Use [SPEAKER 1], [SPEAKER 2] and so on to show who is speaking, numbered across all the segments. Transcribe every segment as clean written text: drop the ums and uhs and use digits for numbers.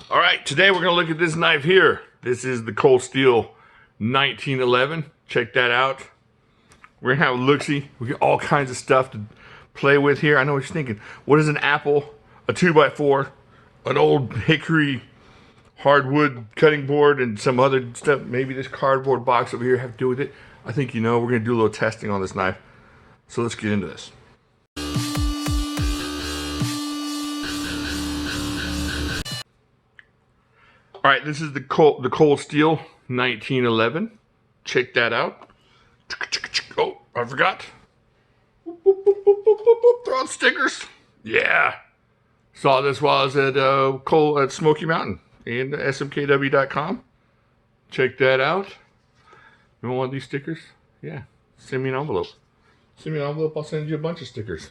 [SPEAKER 1] All right, today we're gonna look at this knife here. This is the Cold Steel 1911. Check that out. We're gonna have a look-see. We got all kinds of stuff to play with here. I know what you're thinking. What is an apple, a 2x4, an old hickory hardwood cutting board, and some other stuff? Maybe this cardboard box over here have to do with it. I think you know. We're gonna do a little testing on this knife. So let's get into this. All right, this is the Cold Steel 1911. Check that out. Oh, I forgot. Throw out stickers. Yeah. Saw this while I was at Smoky Mountain and SMKW.com. Check that out. You want one of these stickers? Yeah. Send me an envelope. Send me an envelope. I'll send you a bunch of stickers.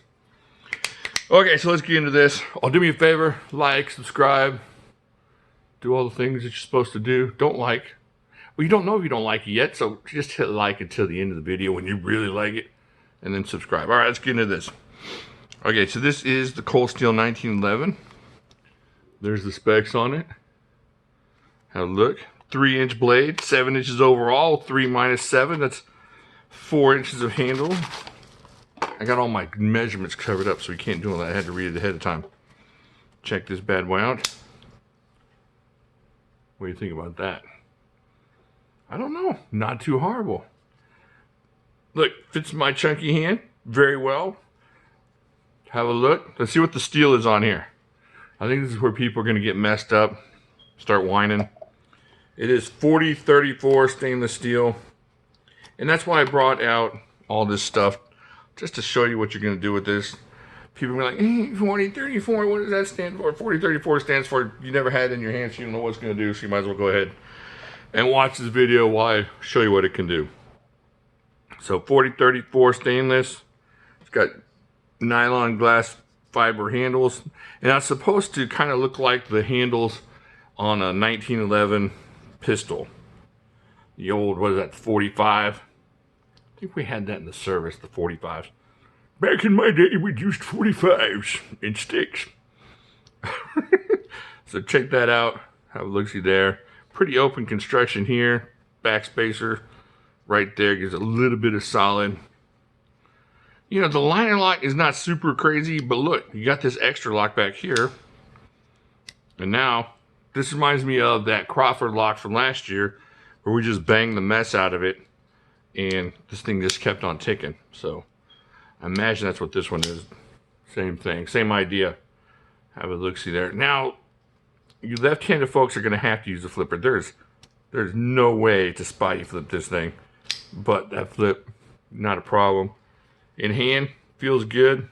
[SPEAKER 1] Okay, so let's get into this. Do me a favor. Like, subscribe. Do all the things that you're supposed to do. Don't like. Well, you don't know if you don't like it yet, so just hit like until the end of the video when you really like it, and then subscribe. All right, let's get into this. Okay, so this is the Cold Steel 1911. There's the specs on it. Have a look. 3-inch blade, 7 inches overall, 3 minus 7. That's 4 inches of handle. I got all my measurements covered up, so we can't do all that. I had to read it ahead of time. Check this bad boy out. What do you think about that? I don't know. Not too horrible. Look, fits my chunky hand very well. Have a look. Let's see what the steel is on here. I think this is where people are going to get messed up, start whining. It is 4034 stainless steel. And that's why I brought out all this stuff, just to show you what you're going to do with this. People are like, 4034, what does that stand for? 4034 stands for you never had it in your hands, so you don't know what it's going to do, so you might as well go ahead and watch this video while I show you what it can do. So 4034 stainless. It's got nylon glass fiber handles, and it's supposed to kind of look like the handles on a 1911 pistol. The old, what is that, 45? I think we had that in the service, the 45s. Back in my day, we used 45s and sticks. So check that out. Have a look-see there. Pretty open construction here. Backspacer right there gives a little bit of solid. You know, the liner lock is not super crazy, but look, you got this extra lock back here. And now, this reminds me of that Crawford lock from last year, where we just banged the mess out of it, and this thing just kept on ticking. So I imagine that's what this one is. Same thing, same idea. Have a look-see there. Now, you left-handed folks are going to have to use a flipper. There's no way to spotty flip this thing, but that flip, not a problem. In hand, feels good.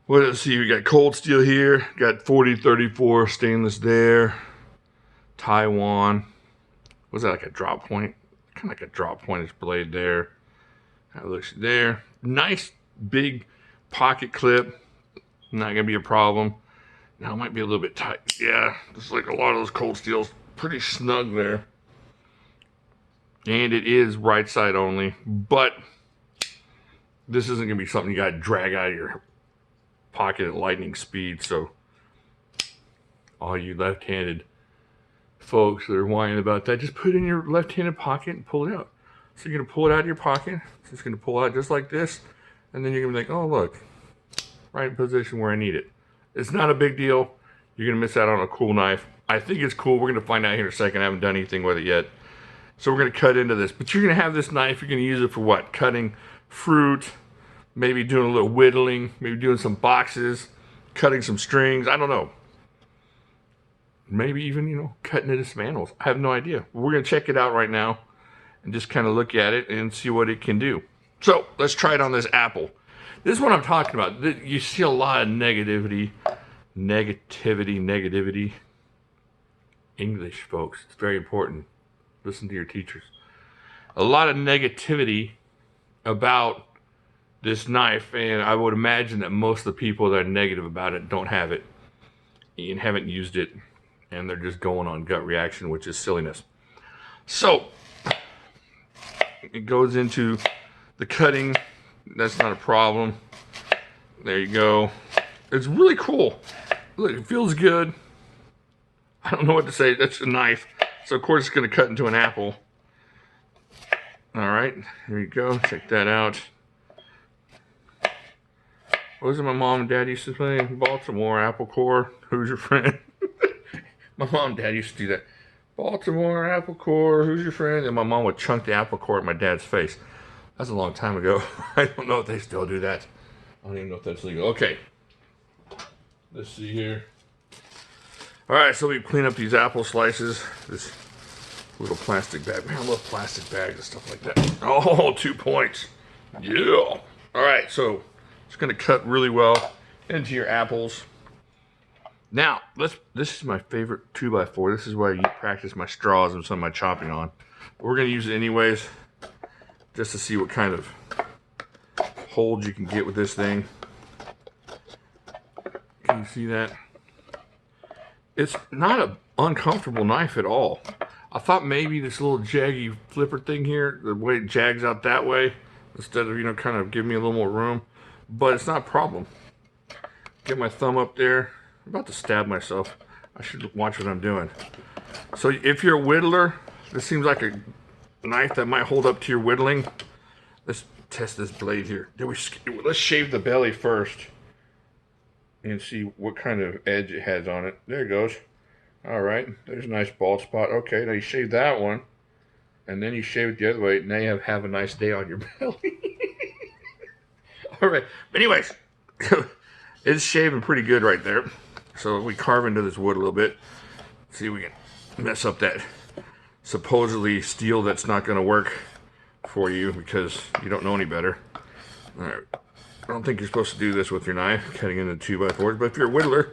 [SPEAKER 1] Well, let's see, we got Cold Steel here, got 4034 stainless there, Taiwan. Was that like a drop point? Kind of like a drop pointish blade there. Have a look there. Nice big pocket clip. Not gonna be a problem. Now it might be a little bit tight. Yeah, just like a lot of those Cold Steels, pretty snug there. And it is right side only, but this isn't gonna be something you gotta drag out of your pocket at lightning speed. So all you left-handed folks that are whining about that, just put it in your left-handed pocket and pull it out. So you're gonna pull it out of your pocket. It's just gonna pull out just like this, and then you're gonna be like, oh look, right in position where I need it. It's not a big deal. You're gonna miss out on a cool knife. I think it's cool. We're gonna find out here in a second. I haven't done anything with it yet. So we're gonna cut into this. But you're gonna have this knife, you're gonna use it for what? Cutting fruit, maybe doing a little whittling, maybe doing some boxes, cutting some strings, I don't know. Maybe even, you know, cutting into some animals. I have no idea. We're gonna check it out right now and just kind of look at it and see what it can do. So let's try it on this apple. This is what I'm talking about. You see a lot of negativity. English, folks, it's very important. Listen to your teachers. A lot of negativity about this knife, and I would imagine that most of the people that are negative about it don't have it and haven't used it, and they're just going on gut reaction, which is silliness. So it goes into the cutting. That's not a problem. There you go. It's really cool. Look, it feels good. I don't know what to say. That's a knife. So of course it's going to cut into an apple. All right, here you go. Check that out. What was it my mom and dad used to play? Baltimore apple core. Who's your friend? My mom and dad used to do that. Baltimore apple core. Who's your friend? And my mom would chunk the apple core at my dad's face. That's a long time ago. I don't know if they still do that. I don't even know if that's legal. Okay. Let's see here. All right, so we clean up these apple slices. This little plastic bag. Man, I love plastic bags and stuff like that. Oh, 2 points. Yeah. All right, so it's going to cut really well into your apples. Now, this is my favorite 2x4. This is where I practice my straws and some of my chopping on. But we're going to use it anyways, just to see what kind of hold you can get with this thing. Can you see that? It's not an uncomfortable knife at all. I thought maybe this little jaggy flipper thing here, the way it jags out that way, instead of, you know, kind of giving me a little more room. But it's not a problem. Get my thumb up there. I'm about to stab myself. I should watch what I'm doing. So if you're a whittler, this seems like a knife that might hold up to your whittling. Let's test this blade here. Let's shave the belly first and see what kind of edge it has on it. There it goes. All right, there's a nice bald spot. Okay, now you shave that one, and then you shave it the other way. Now you have a nice day on your belly. All right, but anyways, it's shaving pretty good right there. So we carve into this wood a little bit. See if we can mess up that supposedly steel that's not going to work for you because you don't know any better. All right. I don't think you're supposed to do this with your knife, cutting into 2x4s, but if you're a whittler,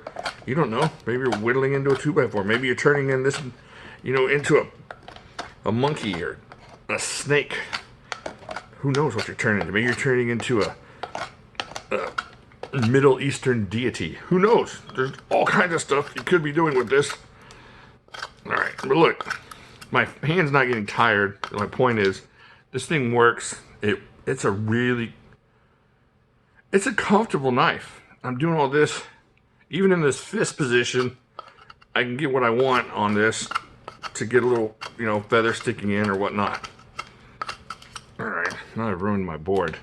[SPEAKER 1] you don't know. Maybe you're whittling into a 2x4. Maybe you're turning in this, you know, into a monkey or a snake. Who knows what you're turning into? Maybe you're turning into a Middle Eastern deity. Who knows? There's all kinds of stuff you could be doing with this. All right, but look, my hand's not getting tired. My point is, this thing works. It's a comfortable knife. I'm doing all this, even in this fist position, I can get what I want on this to get a little, you know, feather sticking in or whatnot. All right, now I've ruined my board.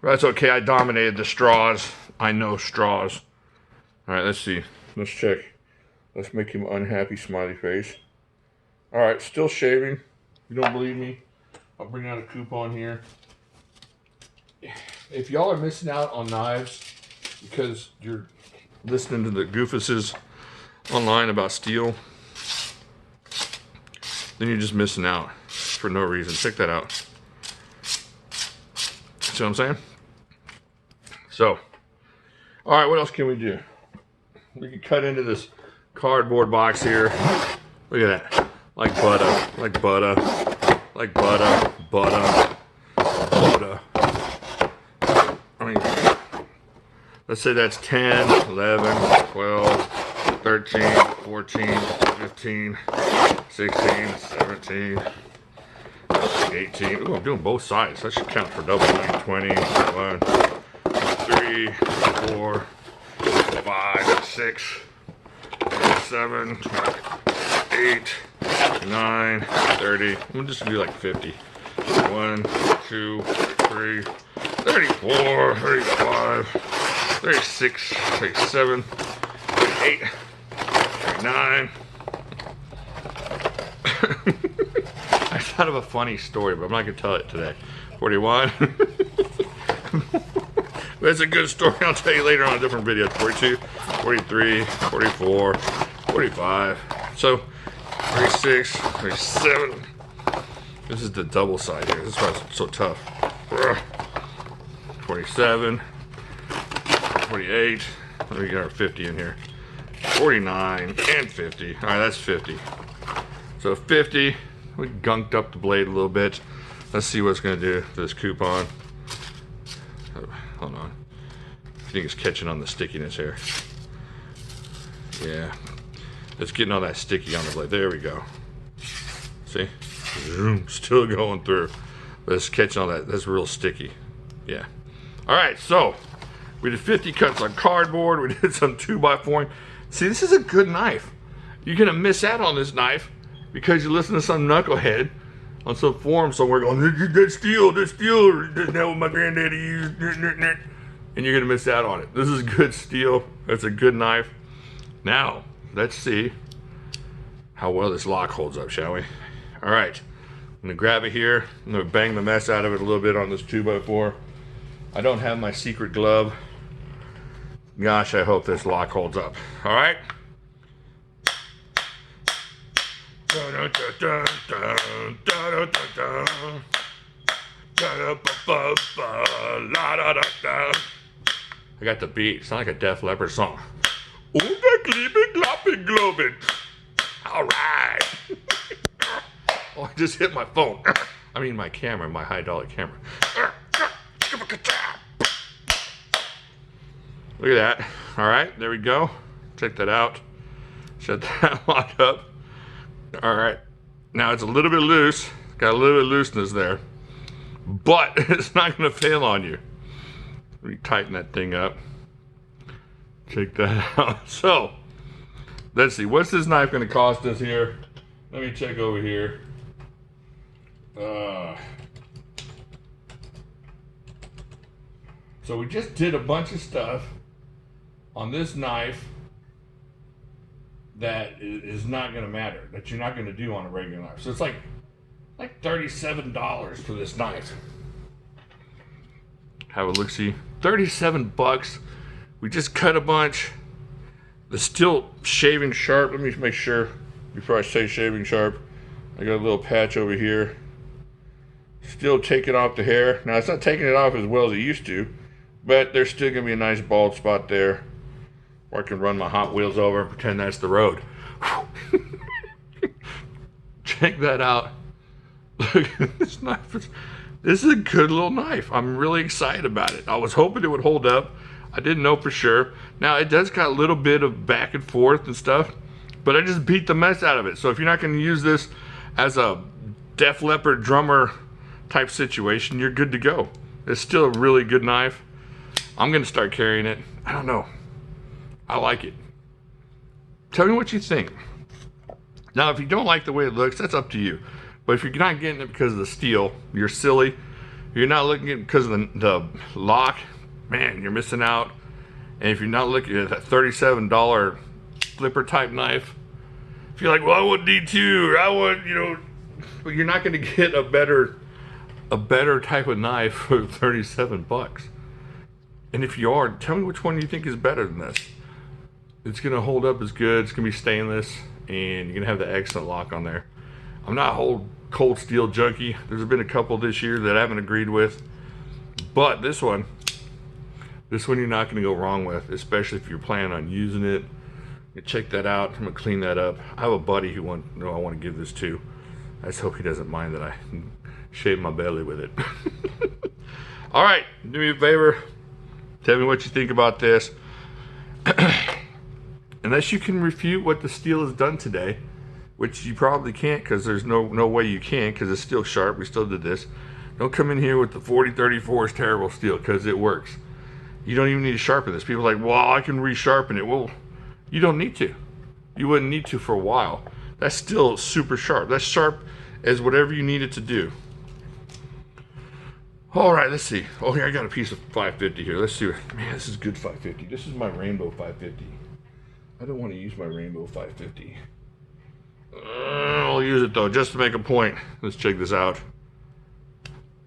[SPEAKER 1] That's okay, I dominated the straws. I know straws. All right, let's see. Let's check. Let's make him unhappy smiley face. All right, still shaving. If you don't believe me, I'll bring out a coupon here. If y'all are missing out on knives because you're listening to the goofuses online about steel, then you're just missing out for no reason. Check that out. See what I'm saying? So, all right, what else can we do? We can cut into this cardboard box here. Look at that. Like butter, like butter, like butter, butter, butter. I mean, let's say that's 10, 11, 12, 13, 14, 15, 16, 17, 18. Ooh, I'm doing both sides. That should count for double. 20, 1, 3, 4, 5, 6, 7, 8, 9, 30. I'm just gonna do like 50. 1, 2, 3, 34, 35, 36, 37, 38, 39. I thought of a funny story, but I'm not going to tell it today. 41. That's a good story. I'll tell you later on a different video. 42, 43, 44, 45. So, 36, 37. This is the double side here. This is why it's so tough. 47, 48. Let me get our 50 in here. 49 and 50. All right, that's 50. So 50. We gunked up the blade a little bit. Let's see what it's going to do to this coupon. Oh, hold on. I think it's catching on the stickiness here. Yeah. It's getting all that sticky on the blade. There we go. See? Still going through. But it's catching all that. That's real sticky. Yeah. Alright, so we did 50 cuts on cardboard. We did some 2x4. See, this is a good knife. You're gonna miss out on this knife because you listen to some knucklehead on some forum somewhere going, that's steel, that's what my granddaddy used, and you're gonna miss out on it. This is good steel. That's a good knife. Now, let's see how well this lock holds up, shall we? All right, I'm gonna grab it here. I'm gonna bang the mess out of it a little bit on this 2x4. I don't have my secret glove. Gosh, I hope this lock holds up. All right. I got the beat. It's not like a Def Leppard song. All right. Oh, I just hit my phone. I mean my camera, my $high-dollar camera. Look at that. All right, there we go. Check that out. Shut that lock up. All right, now it's a little bit loose. Got a little bit of looseness there, but it's not gonna fail on you. Let me tighten that thing up. Check that out. So, let's see, what's this knife gonna cost us here? Let me check over here. So we just did a bunch of stuff on this knife that is not going to matter, that you're not going to do on a regular knife. So it's like $37 for this knife. Have a look-see. 37 bucks. We just cut a bunch. The steel shaving sharp. Let me make sure before I say shaving sharp. I got a little patch over here. Still taking off the hair. Now it's not taking it off as well as it used to, but there's still going to be a nice bald spot there. Or I can run my Hot Wheels over and pretend that's the road. Check that out. Look at this knife. This is a good little knife. I'm really excited about it. I was hoping it would hold up. I didn't know for sure. Now it does got a little bit of back and forth and stuff, but I just beat the mess out of it. So if you're not going to use this as a Def Leppard drummer type situation, you're good to go. It's still a really good knife. I'm going to start carrying it. I don't know. I like it. Tell me what you think. Now, if you don't like the way it looks, that's up to you. But if you're not getting it because of the steel, you're silly. If you're not looking at it because of the lock, man, you're missing out. And if you're not looking at that $37 flipper type knife, if you're like, well, I want D2, or I want, but you're not going to get a better type of knife for 37 bucks. And if you are, tell me which one you think is better than this. It's going to hold up as good. It's going to be stainless, and you're going to have the excellent lock on there. I'm not a cold steel junkie. There's been a couple this year that I haven't agreed with, but this one you're not going to go wrong with, especially if you're planning on using it. You check that out. I'm going to clean that up. I have a buddy who I want to give this to. I just hope he doesn't mind that I shave my belly with it. All right, do me a favor. Tell me what you think about this. Unless you can refute what the steel has done today, which you probably can't, because there's no way you can, because it's still sharp. We still did this. Don't come in here with the 4034 is terrible steel, because it works. You don't even need to sharpen this. People are like, well, I can resharpen it. Well, you don't need to. You wouldn't need to for a while. That's still super sharp. That's sharp as whatever you need it to do. All right, let's see. Oh, here, I got a piece of 550 here. Let's see. Man, this is good 550. This is my rainbow 550. I don't want to use my rainbow 550. I'll use it, though, just to make a point. Let's check this out.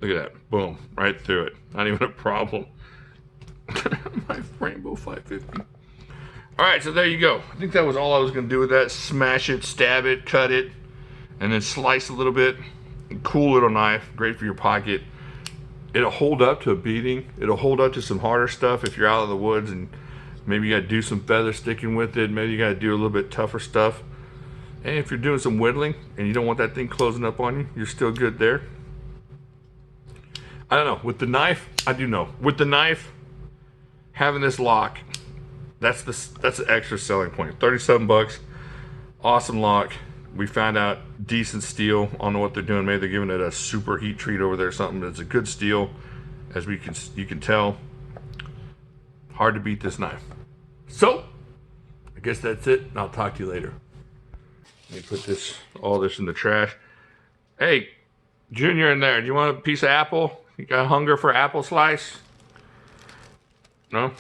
[SPEAKER 1] Look at that. Boom. Right through it. Not even a problem. My rainbow 550. All right, so there you go. I think that was all I was going to do with that. Smash it, stab it, cut it, and then slice a little bit. Cool little knife. Great for your pocket. It'll hold up to a beating. It'll hold up to some harder stuff if you're out of the woods and maybe you got to do some feather sticking with it. Maybe you got to do a little bit tougher stuff. And if you're doing some whittling and you don't want that thing closing up on you, you're still good there. I don't know. With the knife, I do know. With the knife, having this lock, that's the extra selling point. 37 bucks, awesome lock. We found out decent steel. I don't know what they're doing. Maybe they're giving it a super heat treat over there or something, but it's a good steel, as you can tell. Hard to beat this knife. So, I guess that's it, and I'll talk to you later. Let me put all this in the trash. Hey, Junior in there, do you want a piece of apple? You got hunger for apple slice? No?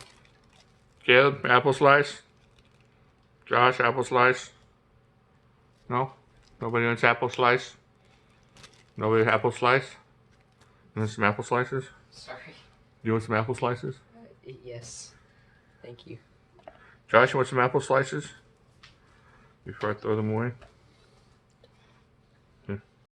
[SPEAKER 1] Caleb, apple slice? Josh, apple slice? No? Nobody wants apple slice? Nobody apple slice? You want some apple slices?
[SPEAKER 2] Sorry.
[SPEAKER 1] You want some apple slices?
[SPEAKER 2] Yes. Thank you.
[SPEAKER 1] Josh, you want some apple slices? Before I throw them away?